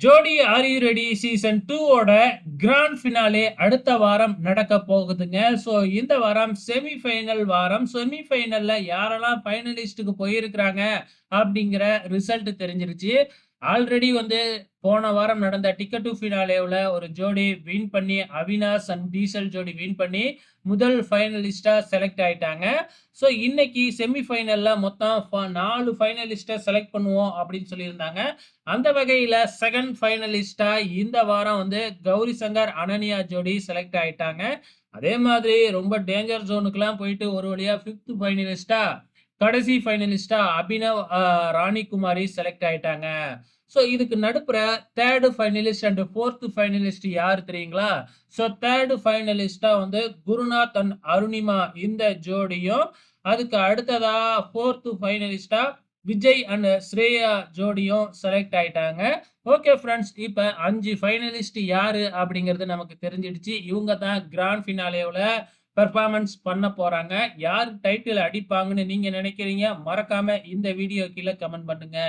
ஜோடி are you ready season 2 ஓட grand finale அடுத்த வாரம் நடக்க போகுதுங்க. ஸோ இந்த வாரம் செமிஃபைனல் வாரம். செமிஃபைனல்ல யாரெல்லாம் ஃபைனலிஸ்ட்டுக்கு போயிருக்கிறாங்க அப்படிங்கிற ரிசல்ட் தெரிஞ்சிருச்சு. ஆல்ரெடி போன வாரம் நடந்த டிக்கெட் டு ஃபினாலேவுல ஒரு ஜோடி வின் பண்ணி அவினாஷ் அண்ட் டீசல் ஜோடி வின் பண்ணி முதல் ஃபைனலிஸ்டா செலக்ட் ஆயிட்டாங்க. ஸோ இன்னைக்கு செமிஃபைனல்ல மொத்தம் 4 ஃபைனலிஸ்டை செலக்ட் பண்ணுவோம் அப்படின்னு சொல்லியிருந்தாங்க. அந்த வகையில செகண்ட் ஃபைனலிஸ்டா இந்த வாரம் கௌரி சங்கர் அனன்யா ஜோடி செலக்ட் ஆயிட்டாங்க. அதே மாதிரி ரொம்ப டேஞ்சர் ஜோனுக்குலாம் போயிட்டு ஒரு வழியா 5th ஃபைனலிஸ்டா கடைசி ஃபைனலிஸ்டா அபினவ் ராணிகுமாரி செலக்ட் ஆயிட்டாங்க. ஸோ இதுக்கு நடுப்புற third finalist and fourth finalist யார் தெரியுங்களா? ஸோ தேர்டு ஃபைனலிஸ்டா குருநாத் அண்ட் அருணிமா இந்த ஜோடியும், அதுக்கு அடுத்ததா ஃபோர்த் ஃபைனலிஸ்டா விஜய் அண்ட் ஸ்ரேயா ஜோடியும் செலக்ட் ஆயிட்டாங்க. ஓகே ஃப்ரெண்ட்ஸ், இப்ப 5 ஃபைனலிஸ்ட் யாரு அப்படிங்கிறது நமக்கு தெரிஞ்சிடுச்சு. இவங்க தான் கிராண்ட் ஃபினாலேவுல பெர்ஃபார்மன்ஸ் பண்ண போறாங்க. யார் டைட்டில் அடிப்பாங்கன்னு நீங்க நினைக்கிறீங்க? மறக்காம இந்த வீடியோ கீழே கமெண்ட் பண்ணுங்க.